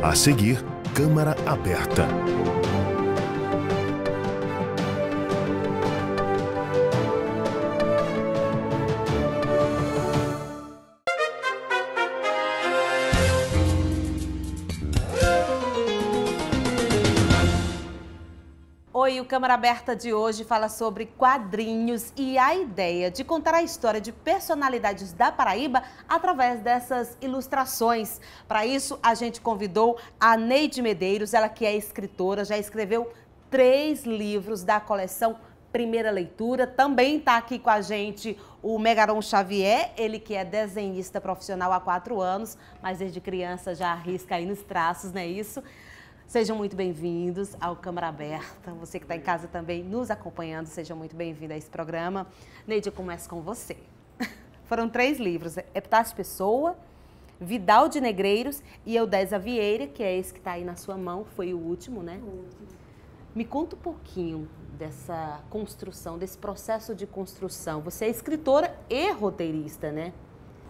A seguir, Câmara Aberta. Oi, o Câmara Aberta de hoje fala sobre quadrinhos e a ideia de contar a história de personalidades da Paraíba através dessas ilustrações. Para isso, a gente convidou a Neide Medeiros, ela que é escritora, já escreveu 3 livros da coleção Primeira Leitura. Também está aqui com a gente o Megaron Xavier, ele que é desenhista profissional há 4 anos, mas desde criança já arrisca aí nos traços, não é isso? Sejam muito bem-vindos ao Câmara Aberta. Você que está em casa também nos acompanhando, seja muito bem-vindo a esse programa. Neide, eu começo com você. Foram 3 livros, Epitácio Pessoa, Vidal de Negreiros e Eudésia Vieira, que é esse que está aí na sua mão, foi o último, né? O último. Me conta um pouquinho dessa construção, desse processo de construção. Você é escritora e roteirista, né?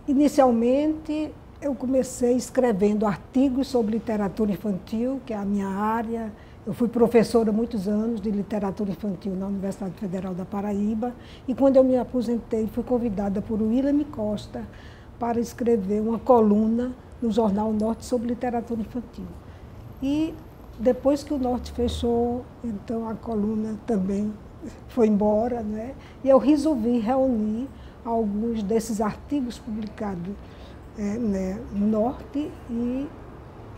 Inicialmente, eu comecei escrevendo artigos sobre literatura infantil, que é a minha área. Eu fui professora há muitos anos de literatura infantil na Universidade Federal da Paraíba. E quando eu me aposentei, fui convidada por William Costa para escrever uma coluna no Jornal Norte sobre literatura infantil. E depois que o Norte fechou, então a coluna também foi embora, né? E eu resolvi reunir alguns desses artigos publicados no Norte e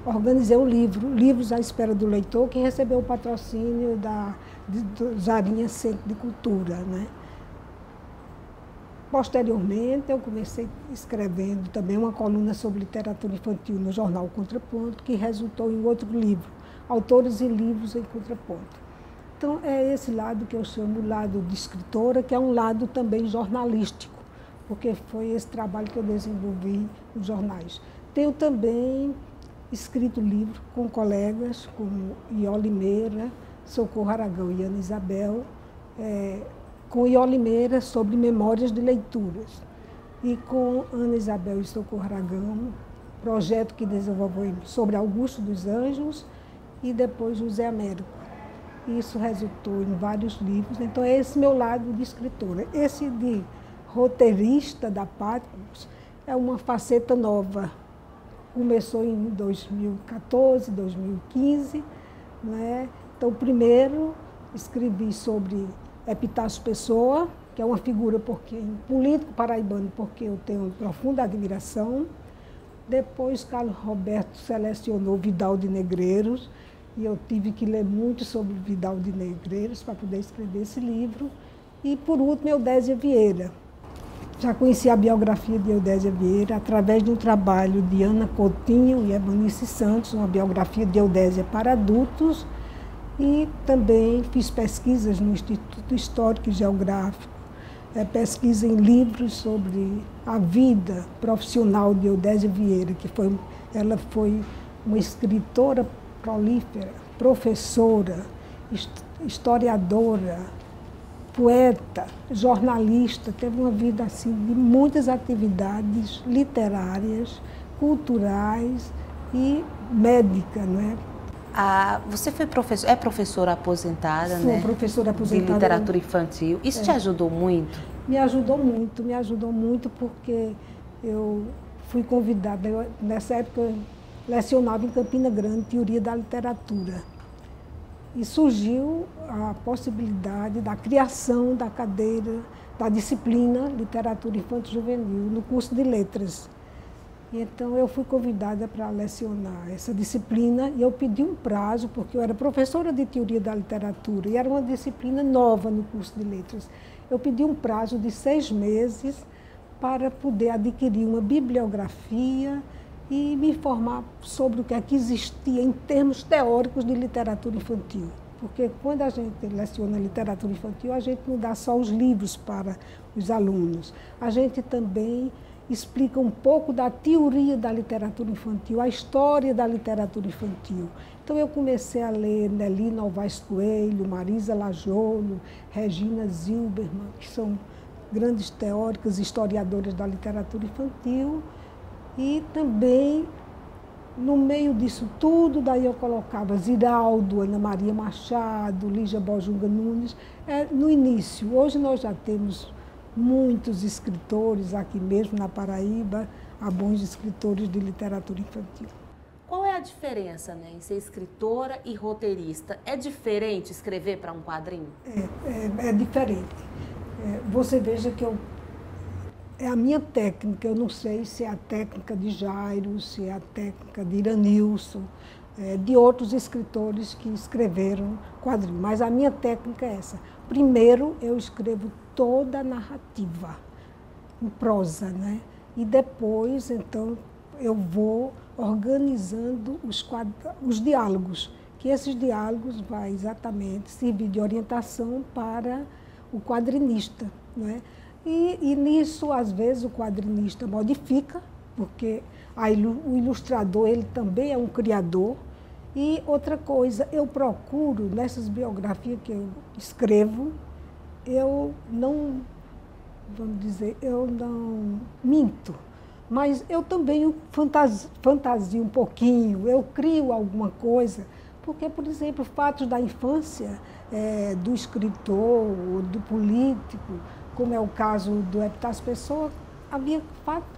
organizei um livro, Livros à Espera do Leitor, que recebeu o patrocínio do Zarinha Centro de Cultura, né? Posteriormente, eu comecei escrevendo também uma coluna sobre literatura infantil no jornal Contraponto, que resultou em outro livro, Autores e Livros em Contraponto. Então, é esse lado que eu chamo o lado de escritora, que é um lado também jornalístico, porque foi esse trabalho que eu desenvolvi nos jornais. Tenho também escrito livro com colegas como Ió Limeira, Socorro Aragão e Ana Isabel, com Ió Limeira sobre memórias de leituras, e com Ana Isabel e Socorro Aragão, projeto que desenvolvemos sobre Augusto dos Anjos e depois José Américo. Isso resultou em vários livros. Então, é esse meu lado de escritora. Esse de roteirista da Patmos é uma faceta nova. Começou em 2014, 2015, né? Então, primeiro escrevi sobre Epitácio Pessoa, que é uma figura político paraibano, porque eu tenho profunda admiração. Depois, Carlos Roberto selecionou Vidal de Negreiros, e eu tive que ler muito sobre Vidal de Negreiros para poder escrever esse livro. E, por último, Eudésia Vieira. Já conheci a biografia de Eudésia Vieira através de um trabalho de Ana Coutinho e Evanice Santos, uma biografia de Eudésia para adultos, e também fiz pesquisas no Instituto Histórico e Geográfico, pesquisa em livros sobre a vida profissional de Eudésia Vieira, ela foi uma escritora prolífera, professora, historiadora, poeta, jornalista, teve uma vida assim de muitas atividades literárias, culturais e médica, não é? Você foi professora aposentada, Sou né? Professora aposentada de literatura infantil. Isso te ajudou muito? Me ajudou muito porque eu fui convidada, nessa época eu lecionava em Campina Grande teoria da literatura. E surgiu a possibilidade da criação da cadeira, da disciplina Literatura Infantil Juvenil, no curso de Letras. E então eu fui convidada para lecionar essa disciplina e eu pedi um prazo, porque eu era professora de teoria da literatura e era uma disciplina nova no curso de Letras. Eu pedi um prazo de 6 meses para poder adquirir uma bibliografia e me informar sobre o que é que existia em termos teóricos de literatura infantil. Porque quando a gente leciona literatura infantil, a gente não dá só os livros para os alunos. A gente também explica um pouco da teoria da literatura infantil, a história da literatura infantil. Então eu comecei a ler Nelly Novaes Coelho, Marisa Lajolo, Regina Zilberman, que são grandes teóricas, historiadoras da literatura infantil, e também no meio disso tudo, daí eu colocava Ziraldo, Ana Maria Machado, Lígia Bojunga Nunes, no início. Hoje nós já temos muitos escritores aqui mesmo na Paraíba, há bons escritores de literatura infantil. Qual é a diferença, né, em ser escritora e roteirista? É diferente escrever para um quadrinho? É diferente. Você veja que é a minha técnica, eu não sei se é a técnica de Jairo, se é a técnica de Iranilson, de outros escritores que escreveram quadrinhos, mas a minha técnica é essa. Primeiro, eu escrevo toda a narrativa, em prosa, né? E depois, então, eu vou organizando os diálogos, que esses diálogos vão exatamente servir de orientação para o quadrinista, né? E nisso, às vezes, o quadrinista modifica, porque o ilustrador ele também é um criador. E outra coisa, eu procuro, nessas biografias que eu escrevo, eu não, vamos dizer, eu não minto, mas eu também fantasio um pouquinho, eu crio alguma coisa, porque, por exemplo, fatos da infância do escritor, ou do político, como é o caso do Epitácio Pessoa, havia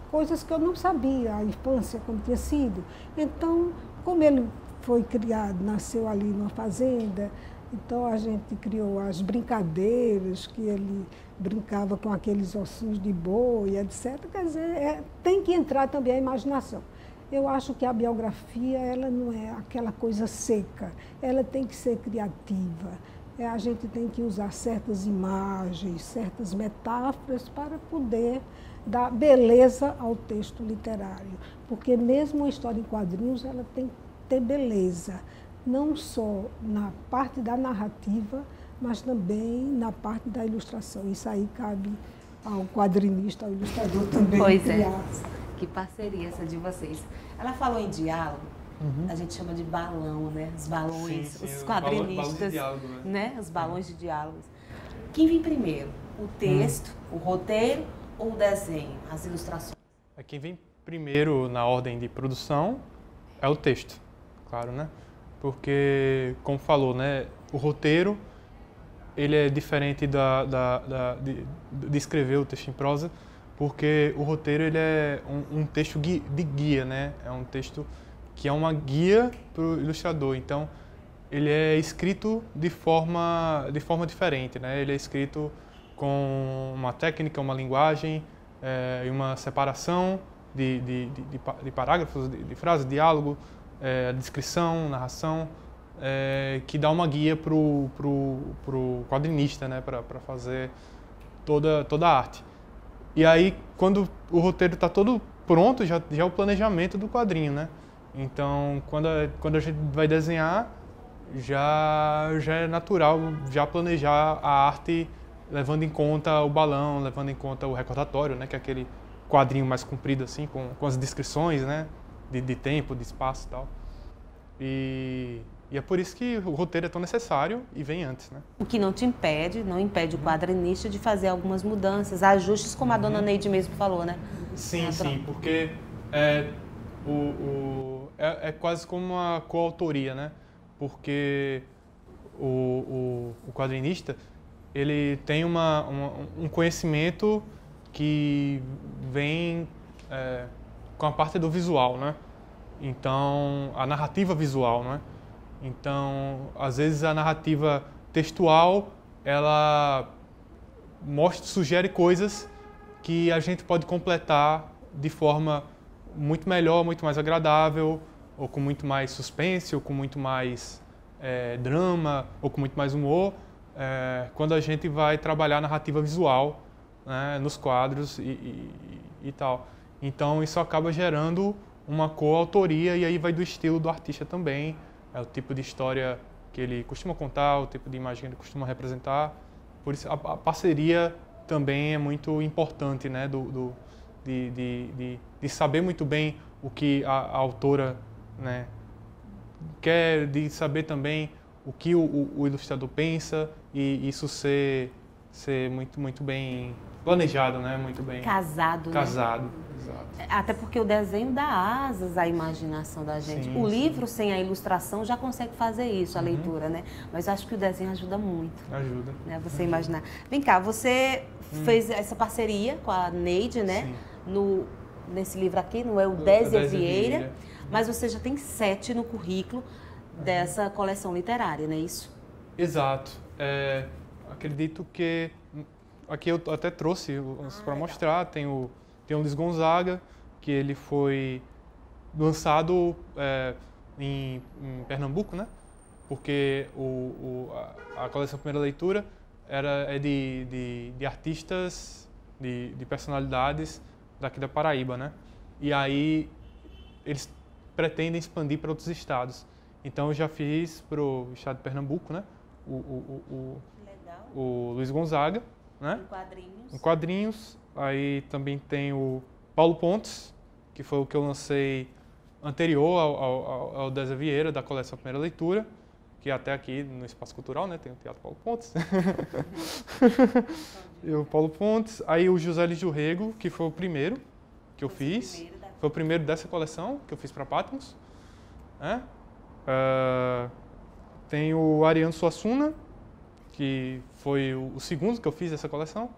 coisas que eu não sabia, a infância como tinha sido. Então, como ele foi criado, nasceu ali numa fazenda, então a gente criou as brincadeiras, que ele brincava com aqueles ossinhos de boi, etc. Quer dizer, tem que entrar também a imaginação. Eu acho que a biografia ela não é aquela coisa seca, ela tem que ser criativa. A gente tem que usar certas imagens, certas metáforas para poder dar beleza ao texto literário. Porque mesmo uma história em quadrinhos, ela tem que ter beleza, não só na parte da narrativa, mas também na parte da ilustração. Isso aí cabe ao quadrinista, ao ilustrador também. Pois é, que parceria essa de vocês. Ela falou em diálogo. A gente chama de balão, né? Os balões, sim, os quadrinistas, balões de diálogo, né? Os balões de diálogos. Quem vem primeiro? O texto, o roteiro ou o desenho, as ilustrações? Quem vem primeiro na ordem de produção é o texto, claro, né? Porque, como falou, né? O roteiro ele é diferente de escrever o texto em prosa, porque o roteiro ele é um texto de guia, né? É um texto que é uma guia para o ilustrador. Então, ele é escrito de forma diferente, né? Ele é escrito com uma técnica, uma linguagem e uma separação de parágrafos, de frases, diálogo, descrição, narração, que dá uma guia para o quadrinista, né? Para fazer toda a arte. E aí, quando o roteiro está todo pronto, já é o planejamento do quadrinho, né? Então, quando a gente vai desenhar, já é natural já planejar a arte levando em conta o balão, levando em conta o recordatório, né, que é aquele quadrinho mais comprido assim, com as descrições, né, de tempo, de espaço e tal. E é por isso que o roteiro é tão necessário e vem antes, né? O que não impede o quadrinista de fazer algumas mudanças, ajustes, como a dona Neide mesmo falou, né? Sim, porque é quase como uma coautoria, né? Porque o quadrinista ele tem um conhecimento que vem com a parte do visual, né? Então, a narrativa visual, né? Então, às vezes a narrativa textual, ela sugere coisas que a gente pode completar de forma muito melhor, muito mais agradável, ou com muito mais suspense, ou com muito mais drama, ou com muito mais humor, quando a gente vai trabalhar a narrativa visual, né, nos quadros e tal. Então, isso acaba gerando uma coautoria e aí vai do estilo do artista também, o tipo de história que ele costuma contar, o tipo de imagem que ele costuma representar. Por isso, a parceria também é muito importante, né, de saber muito bem o que a autora, né, quer, de saber também o que o ilustrador pensa e isso ser muito, muito bem planejado, né? Muito bem. Casado, Casado, né? Exato. Até porque o desenho dá asas à imaginação da gente. Sim, o livro, sem a ilustração, já consegue fazer isso, a leitura, né? Mas eu acho que o desenho ajuda muito. Ajuda. Né? Você imaginar. Vem cá, você fez essa parceria com a Neide, né? Nesse livro aqui, não é o Désia Vieira, mas você já tem 7 no currículo dessa coleção literária, não é isso? Exato. Acredito que aqui eu até trouxe para mostrar. Tem o Luiz Gonzaga, que ele foi lançado em Pernambuco, né? Porque a coleção Primeira Leitura é de artistas, de personalidades daqui da Paraíba, né? E aí eles pretendem expandir para outros estados. Então eu já fiz para o estado de Pernambuco, né? O Luiz Gonzaga, né? Em quadrinhos. Aí também tem o Paulo Pontes, que foi o que eu lancei anterior ao Désia Vieira, da coleção Primeira Leitura, que até aqui no Espaço Cultural, né? Tem o Teatro Paulo Pontes. E o Paulo Pontes. Aí o José Lígio Rego, que foi o primeiro que eu fiz. Foi o primeiro dessa coleção que eu fiz para Patmos. Né? Tem o Ariano Suassuna, que foi o segundo que eu fiz dessa coleção,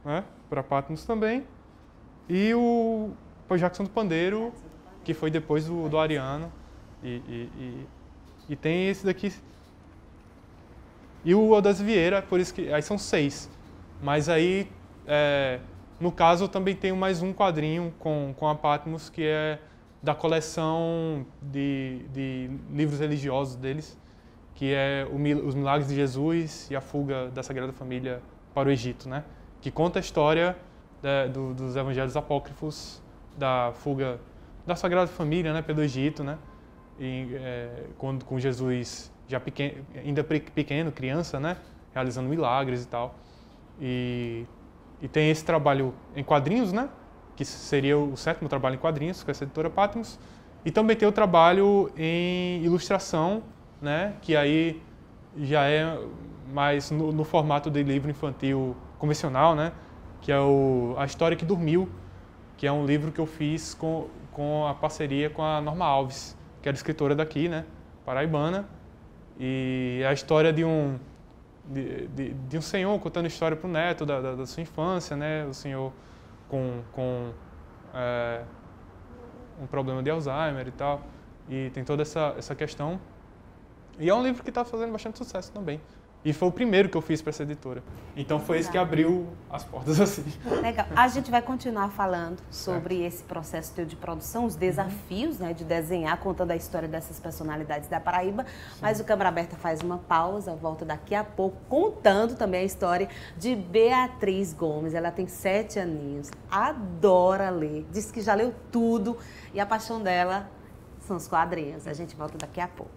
né? Para Patmos também. E o Jackson do Pandeiro, que foi depois do Ariano. E tem esse daqui. E o Désia Vieira, por isso que aí são 6. Mas aí, no caso, eu também tenho mais um quadrinho com a Patmos, que é da coleção de livros religiosos deles, que é Os Milagres de Jesus e a Fuga da Sagrada Família para o Egito, né? Que conta a história dos evangelhos apócrifos, da fuga da Sagrada Família, né, pelo Egito, né? Com Jesus já ainda pequeno, criança, né? Realizando milagres e tal. E tem esse trabalho em quadrinhos, né? Que seria o 7º trabalho em quadrinhos com essa editora Patmos. E também tem o trabalho em ilustração, né? Que aí já é mais no formato de livro infantil convencional, né? Que é A História que Dormiu, que é um livro que eu fiz com a parceria com a Norma Alves, que era escritora daqui, né? Paraibana. E é a história de um senhor contando história para o neto da sua infância, né? O senhor com um problema de Alzheimer e tal. E tem toda essa questão. E é um livro que está fazendo bastante sucesso também. E foi o primeiro que eu fiz para essa editora. Então foi isso que abriu as portas assim. Legal. A gente vai continuar falando sobre esse processo teu de produção, os desafios, né, de desenhar, contando a história dessas personalidades da Paraíba. Sim. Mas o Câmara Aberta faz uma pausa, volta daqui a pouco, contando também a história de Beatriz Gomes. Ela tem 7 aninhos, adora ler, diz que já leu tudo e a paixão dela são os quadrinhos. A gente volta daqui a pouco.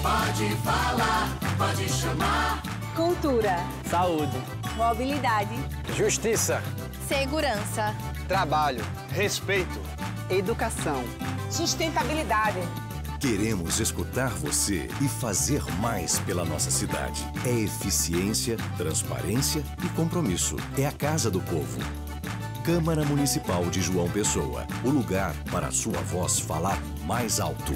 Pode falar, pode chamar. Cultura, saúde, mobilidade, justiça, segurança, trabalho, respeito, educação, sustentabilidade. Queremos escutar você e fazer mais pela nossa cidade. É eficiência, transparência e compromisso. É a Casa do Povo. Câmara Municipal de João Pessoa. O lugar para a sua voz falar mais alto.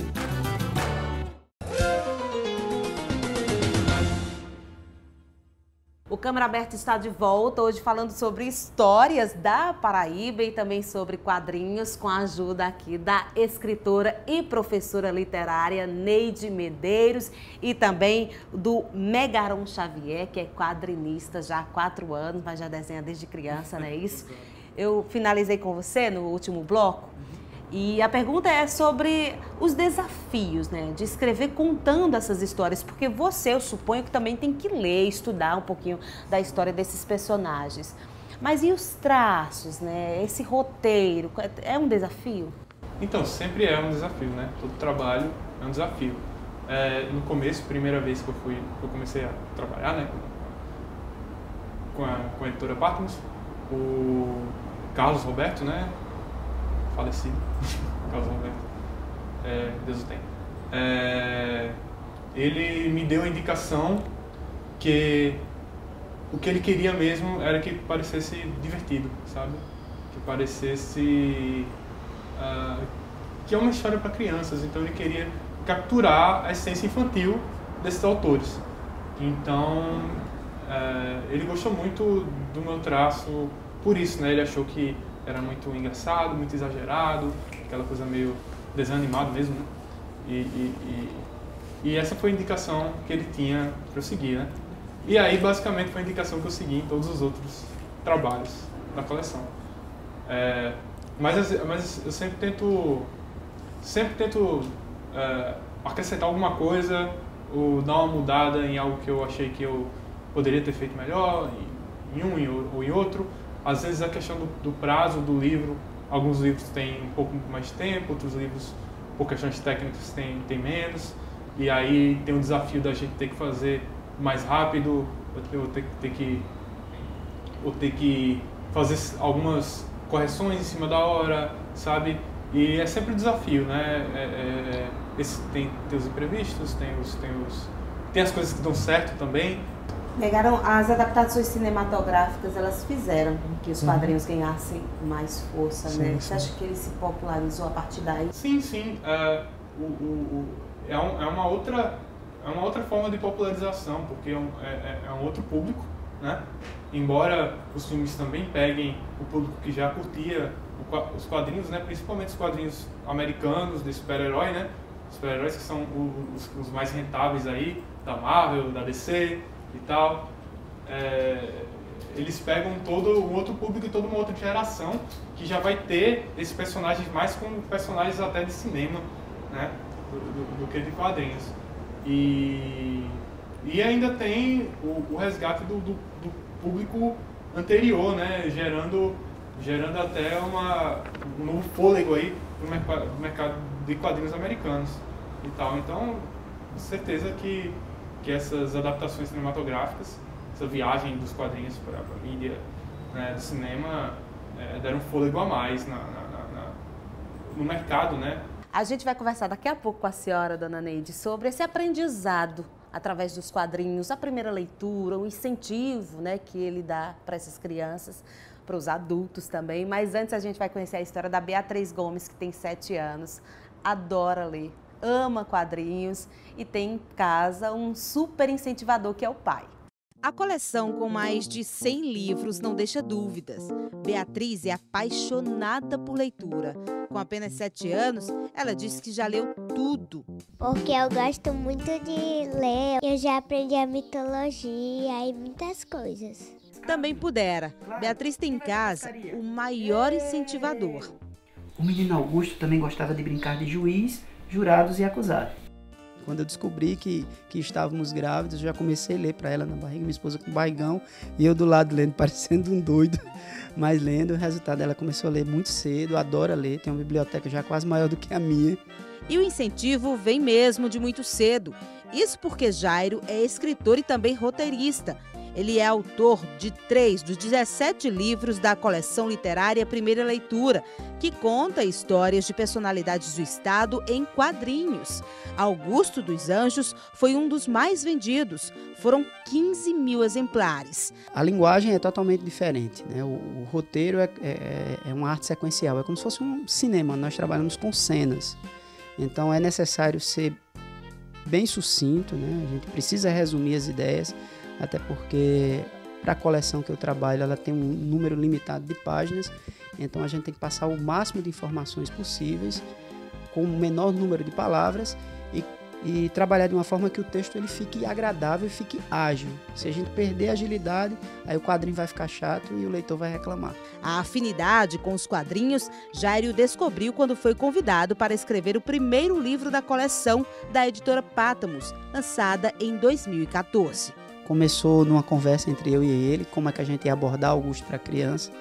O Câmara Aberta está de volta, hoje falando sobre histórias da Paraíba e também sobre quadrinhos, com a ajuda aqui da escritora e professora literária Neide Medeiros e também do Megaron Xavier, que é quadrinista já há 4 anos, mas já desenha desde criança, não é isso? Eu finalizei com você no último bloco. E a pergunta é sobre os desafios, né, de escrever contando essas histórias, porque você, eu suponho que também tem que ler, estudar um pouquinho da história desses personagens. Mas e os traços, né, esse roteiro, é um desafio? Então, sempre é um desafio, né? Todo trabalho é um desafio. No começo, primeira vez que eu comecei a trabalhar, né, com a editora Patmos, o Carlos Roberto, né, falecido, Carlos Roberto, Deus o tenha. Ele me deu a indicação porque o que ele queria mesmo era que parecesse divertido, sabe? Que parecesse que é uma história para crianças, então ele queria capturar a essência infantil desses autores. Então, ele gostou muito do meu traço por isso, né? Ele achou que era muito engraçado, muito exagerado, aquela coisa meio desanimado mesmo, né? E essa foi a indicação que ele tinha para eu seguir, né? E aí, basicamente, foi a indicação que eu segui em todos os outros trabalhos da coleção. Mas eu sempre tento acrescentar alguma coisa ou dar uma mudada em algo que eu achei que eu poderia ter feito melhor, em um ou em outro. Às vezes a questão do prazo do livro, alguns livros têm um pouco mais de tempo, outros livros, por questões técnicas, têm menos. E aí tem o desafio da gente ter que fazer mais rápido, ou ter que fazer algumas correções em cima da hora, sabe? E é sempre um desafio, né? Tem os imprevistos, tem as coisas que dão certo também. Pegaram as adaptações cinematográficas, elas fizeram com que os quadrinhos ganhassem mais força, né? Você acha que ele se popularizou a partir daí? Sim. É uma outra forma de popularização, porque é um outro público, né? Embora os filmes também peguem o público que já curtia os quadrinhos, né? Principalmente os quadrinhos americanos de super-herói, né? Super-heróis que são os mais rentáveis aí, da Marvel, da DC e tal. Eles pegam todo um outro público e toda uma outra geração que já vai ter esses personagens mais como personagens até de cinema, né? Do que de quadrinhos. E ainda tem o resgate do público anterior, né? Gerando até um novo fôlego aí no mercado de quadrinhos americanos e tal. Então, certeza que essas adaptações cinematográficas, essa viagem dos quadrinhos para a mídia, né, do cinema, deram um fôlego a mais no mercado, né? A gente vai conversar daqui a pouco com a senhora, dona Neide, sobre esse aprendizado através dos quadrinhos, a primeira leitura, o incentivo, né, que ele dá para essas crianças, para os adultos também. Mas antes a gente vai conhecer a história da Beatriz Gomes, que tem 7 anos, adora ler, ama quadrinhos e tem em casa um super incentivador que é o pai. A coleção com mais de 100 livros não deixa dúvidas. Beatriz é apaixonada por leitura. Com apenas 7 anos, ela disse que já leu tudo. Porque eu gosto muito de ler. Eu já aprendi a mitologia e muitas coisas. Também pudera. Beatriz tem em casa o maior incentivador. O menino Augusto também gostava de brincar de juiz, jurados e acusado. Quando eu descobri que estávamos grávidos, eu já comecei a ler para ela na barriga, minha esposa com barrigão, e eu do lado lendo, parecendo um doido, mas lendo. O resultado, ela começou a ler muito cedo, adora ler, tem uma biblioteca já quase maior do que a minha. E o incentivo vem mesmo de muito cedo. Isso porque Jairo é escritor e também roteirista. Ele é autor de 3 dos 17 livros da coleção literária Primeira Leitura, que conta histórias de personalidades do Estado em quadrinhos. Augusto dos Anjos foi um dos mais vendidos. Foram 15 mil exemplares. A linguagem é totalmente diferente, né? O roteiro é uma arte sequencial, é como se fosse um cinema. Nós trabalhamos com cenas. Então é necessário ser bem sucinto, né? A gente precisa resumir as ideias, até porque para a coleção que eu trabalho ela tem um número limitado de páginas, então a gente tem que passar o máximo de informações possíveis com o menor número de palavras e trabalhar de uma forma que o texto ele fique agradável e fique ágil. Se a gente perder a agilidade, aí o quadrinho vai ficar chato e o leitor vai reclamar. A afinidade com os quadrinhos, Jairo descobriu quando foi convidado para escrever o primeiro livro da coleção da editora Pátamos, lançada em 2014. Começou numa conversa entre eu e ele, como é que a gente ia abordar Augusto para criança.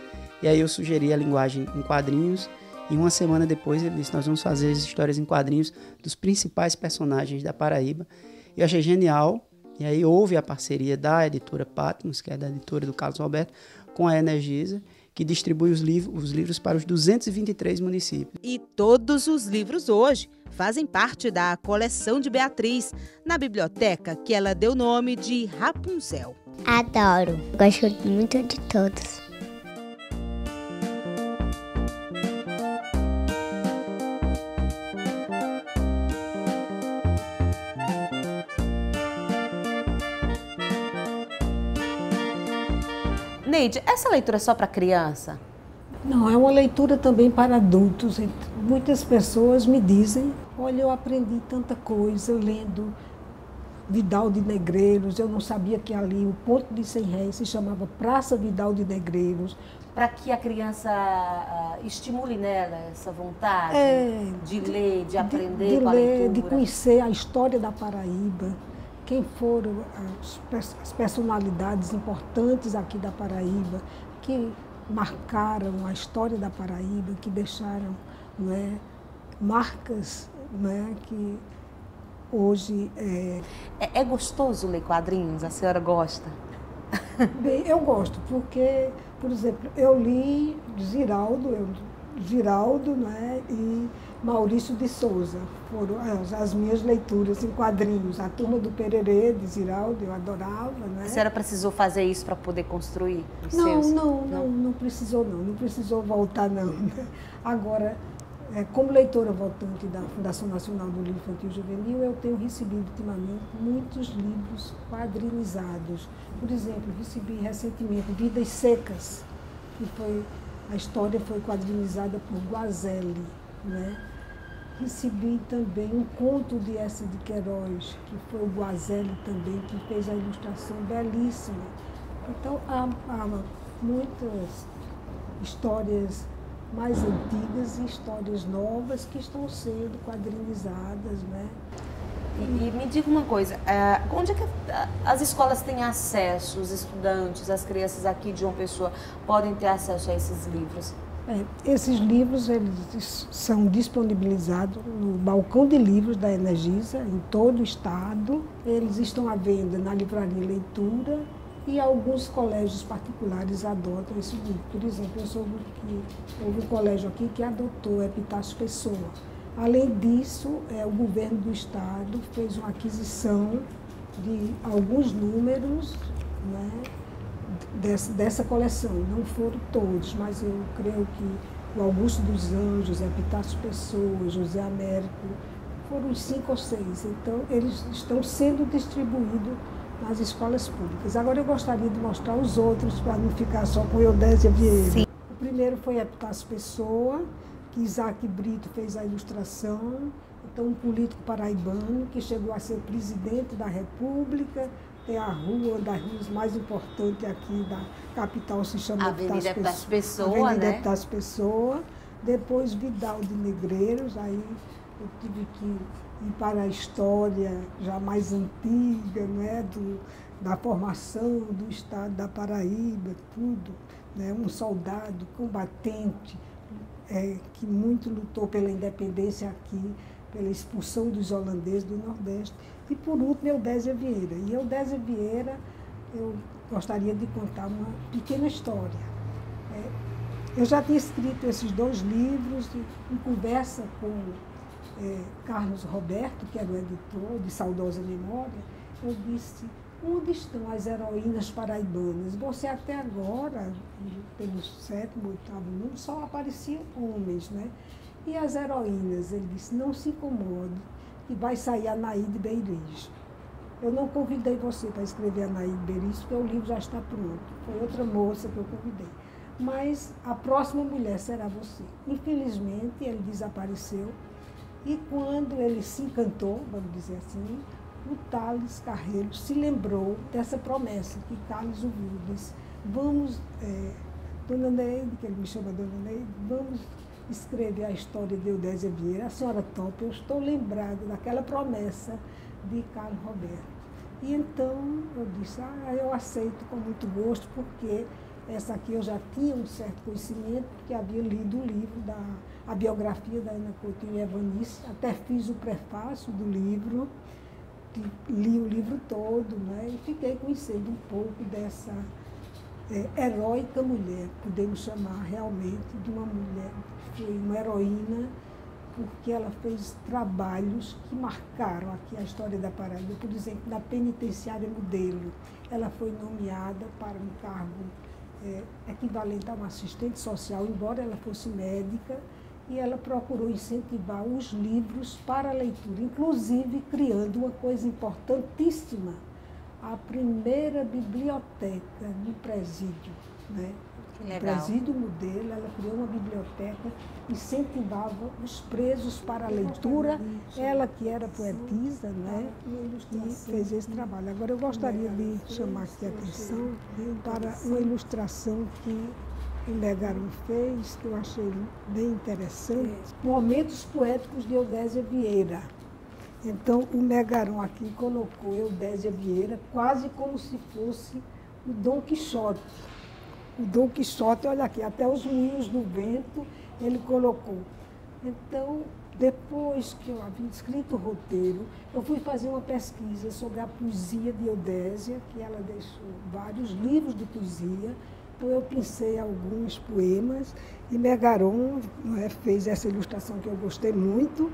E aí eu sugeri a linguagem em quadrinhos e uma semana depois ele disse, nós vamos fazer as histórias em quadrinhos dos principais personagens da Paraíba. Eu achei genial. E aí houve a parceria da editora Pátamos, que é da editora do Carlos Roberto, com a Energisa, que distribui os livros para os 223 municípios. E todos os livros hoje fazem parte da coleção de Beatriz, na biblioteca que ela deu nome de Rapunzel. Adoro. Gosto muito de todos. Neide, essa leitura é só para criança? Não, é uma leitura também para adultos. Muitas pessoas me dizem, olha, eu aprendi tanta coisa lendo Vidal de Negreiros, eu não sabia que ali o Ponto de 100 Réis se chamava Praça Vidal de Negreiros. Para que a criança estimule nela essa vontade de ler, de aprender com a leitura. De conhecer a história da Paraíba, quem foram as personalidades importantes aqui da Paraíba, que marcaram a história da Paraíba, que deixaram, não é, marcas, não é, que hoje... É gostoso ler quadrinhos? A senhora gosta? Bem, eu gosto, porque, por exemplo, eu li Giraldo, né, e Maurício de Souza. Foram as minhas leituras em quadrinhos. A Turma do Pererê, de Giraldo, eu adorava. Né? A senhora precisou fazer isso para poder construir os seus? Não precisou não. Não precisou voltar, não. Agora, como leitora voltante da Fundação Nacional do Livro Infantil e Juvenil, eu tenho recebido ultimamente muitos livros quadrinizados. Por exemplo, recebi recentemente Vidas Secas, que a história foi quadrinizada por Guazelli, né? Recebi também um conto de Essa de Queiroz, que foi o Guazelli também, que fez a ilustração belíssima. Então, há muitas histórias mais antigas e histórias novas que estão sendo quadrinizadas, né? E me diga uma coisa, onde é que as escolas têm acesso, os estudantes, as crianças aqui de João Pessoa podem ter acesso a esses livros? Esses livros eles são disponibilizados no balcão de livros da Energisa, em todo o estado. Eles estão à venda na Livraria Leitura e alguns colégios particulares adotam esse livro. Por exemplo, eu soube que houve um colégio aqui que adotou Epitácio Pessoa. Além disso, o governo do estado fez uma aquisição de alguns números, né, dessa coleção. Não foram todos, mas eu creio que o Augusto dos Anjos, Epitácio Pessoa, José Américo, foram 5 ou 6. Então, eles estão sendo distribuídos nas escolas públicas. Agora, eu gostaria de mostrar os outros, para não ficar só com Eudésia Vieira. Sim. O primeiro foi Epitácio Pessoa, que Isaac Brito fez a ilustração. Então, um político paraibano que chegou a ser presidente da República. Tem a rua, uma das ruas mais importantes aqui da capital, se chama Avenida Epitácio Pessoa, Avenida né? Epitácio Pessoa. Depois Vidal de Negreiros, aí eu tive que ir para a história já mais antiga, né, da formação do estado da Paraíba, tudo. Né, um soldado combatente que muito lutou pela independência aqui, pela expulsão dos holandeses do Nordeste. E, por último, Eudésia Vieira. E Eudésia Vieira, eu gostaria de contar uma pequena história. Eu já tinha escrito esses 2 livros em conversa com Carlos Roberto, que era o editor de saudosa memória. Eu disse, onde estão as heroínas paraibanas? Você até agora, pelo 7º, 8º número, só apareciam homens, né? E as heroínas? Ele disse, não se incomode, que vai sair a Anaíde Beiriz. Eu não convidei você para escrever a Anaíde Beiriz, porque o livro já está pronto. Foi outra moça que eu convidei. Mas a próxima mulher será você. Infelizmente, ele desapareceu. E quando ele se encantou, vamos dizer assim, o Thales Carreiro se lembrou dessa promessa que Thales ouviu. Disse, vamos, Dona Neide, que ele me chama Dona Neide, vamos escrever a história de Eudésia Vieira. A senhora topa, eu estou lembrada daquela promessa de Carlos Roberto. E então eu disse, eu aceito com muito gosto, porque essa aqui eu já tinha um certo conhecimento, porque havia lido o livro, a biografia da Ana Coutinho Evanice, até fiz o prefácio do livro, li o livro todo, né, e fiquei conhecendo um pouco heróica mulher, podemos chamar realmente de uma mulher que foi uma heroína, porque ela fez trabalhos que marcaram aqui a história da Paraíba. Por exemplo, na penitenciária Modelo, ela foi nomeada para um cargo equivalente a uma assistente social, embora ela fosse médica, e ela procurou incentivar os livros para a leitura, inclusive criando uma coisa importantíssima, a primeira biblioteca no presídio, né? No presídio Modelo, ela criou uma biblioteca, incentivava os presos para a leitura, ela que era poetisa, né? E fez esse trabalho. Agora eu gostaria de chamar aqui a atenção para uma ilustração que o Megaron fez, que eu achei bem interessante, Momentos Poéticos de Eudésia Vieira. Então, o Megaron aqui colocou Eudésia Vieira quase como se fosse o Dom Quixote. O Dom Quixote, olha aqui, até os moinhos do vento ele colocou. Então, depois que eu havia escrito o roteiro, eu fui fazer uma pesquisa sobre a poesia de Eudésia, que ela deixou vários livros de poesia. Então, eu pensei alguns poemas e Megaron fez essa ilustração que eu gostei muito.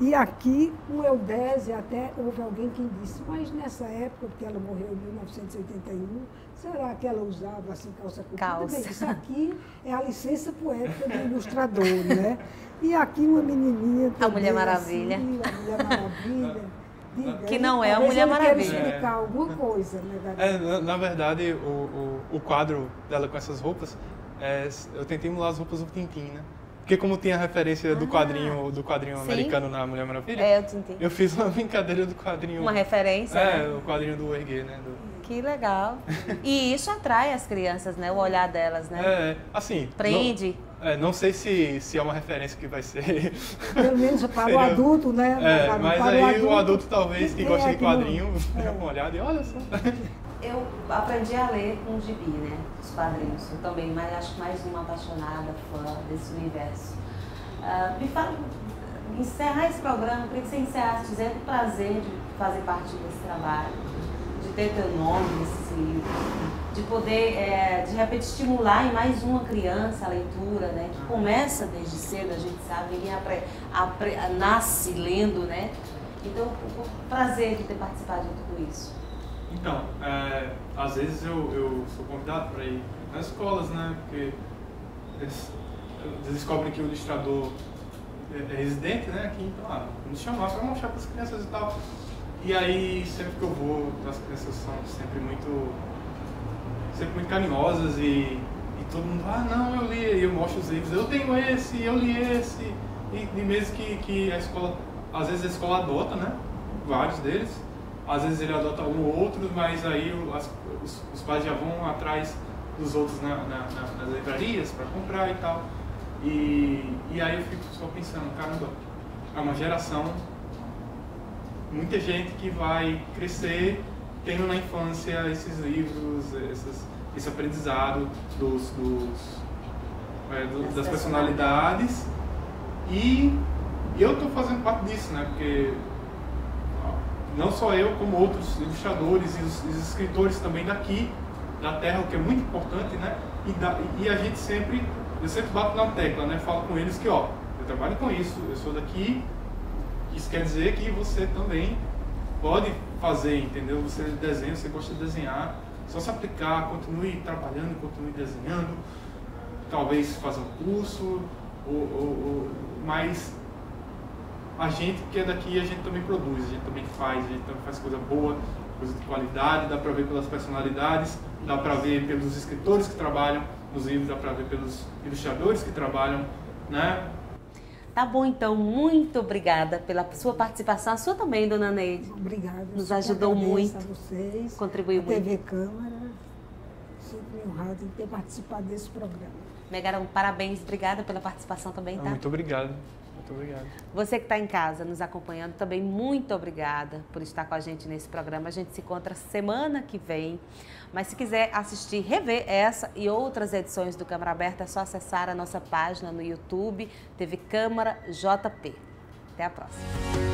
E aqui, com Eudésia, até houve alguém que disse, mas nessa época, porque ela morreu em 1981, será que ela usava assim calça comprida? Bem, isso aqui é a licença poética do ilustrador, né? E aqui uma menininha também, a Mulher Maravilha. Assim, a Mulher Maravilha. Diga, que não é a Mulher Maravilha. Quer explicar alguma coisa, né, na verdade, o quadro dela com essas roupas, eu tentei emular as roupas do Tintin, né? Porque como tem a referência do quadrinho americano na Mulher Maravilha, eu fiz uma brincadeira do quadrinho. Uma referência? O quadrinho do Hergé, né? Que legal. E isso atrai as crianças, né? O olhar delas, né? Assim... Prende. Não sei se é uma referência que vai ser... Pelo menos para o adulto, né? Mas aí o adulto talvez que gosta de quadrinho, dê uma olhada e olha só. Eu aprendi a ler com o gibi, né? Os quadrinhos. Eu também, mas acho que mais uma apaixonada, fã desse universo. Me fala, encerrar esse programa, queria que você encerrasse dizendo o prazer de fazer parte desse trabalho, de ter teu nome nesses livros, de poder, de repente, estimular em mais uma criança a leitura, né? Que começa desde cedo, a gente sabe, ninguém nasce lendo, né? Então, o prazer de ter participado de tudo isso. Então, às vezes eu sou convidado para ir nas escolas, né? Porque eles descobrem que o ilustrador é residente, né? Aqui, então, vamos chamar para mostrar para as crianças e tal. E aí, sempre que eu vou, as crianças são sempre muito carinhosas e todo mundo, não, eu li, e eu mostro os livros, eu tenho esse, eu li esse. E mesmo que a escola, às vezes a escola adota, né? Vários deles. Às vezes ele adota um ou outro, mas aí os pais já vão atrás dos outros nas livrarias para comprar e tal. E aí eu fico só pensando, caramba, é uma geração, muita gente que vai crescer tendo na infância esses livros, esse aprendizado das personalidades. E eu estou fazendo parte disso, né? Porque não só eu, como outros ilustradores e os escritores também daqui, da terra, o que é muito importante, né? E eu sempre bato na tecla, né? Falo com eles que, eu trabalho com isso, eu sou daqui, isso quer dizer que você também pode fazer, entendeu? Você desenha, você gosta de desenhar, só se aplicar, continue trabalhando, continue desenhando, talvez fazer um curso, mas a gente que é daqui, a gente também produz, a gente também faz coisa boa, coisa de qualidade, dá para ver pelas personalidades, dá para ver pelos escritores que trabalham nos livros, dá para ver pelos ilustradores que trabalham, né? Tá bom, então, muito obrigada pela sua participação, a sua também, dona Neide. Obrigada. Nos ajudou muito, a vocês, contribuiu muito. TV Câmara, sempre honrado em ter participado desse programa. Megaron, parabéns, obrigada pela participação também, tá? Muito obrigado. Muito obrigado. Você que está em casa nos acompanhando também, muito obrigada por estar com a gente nesse programa. A gente se encontra semana que vem. Mas se quiser assistir, rever essa e outras edições do Câmara Aberta, é só acessar a nossa página no YouTube, TV Câmara JP. Até a próxima.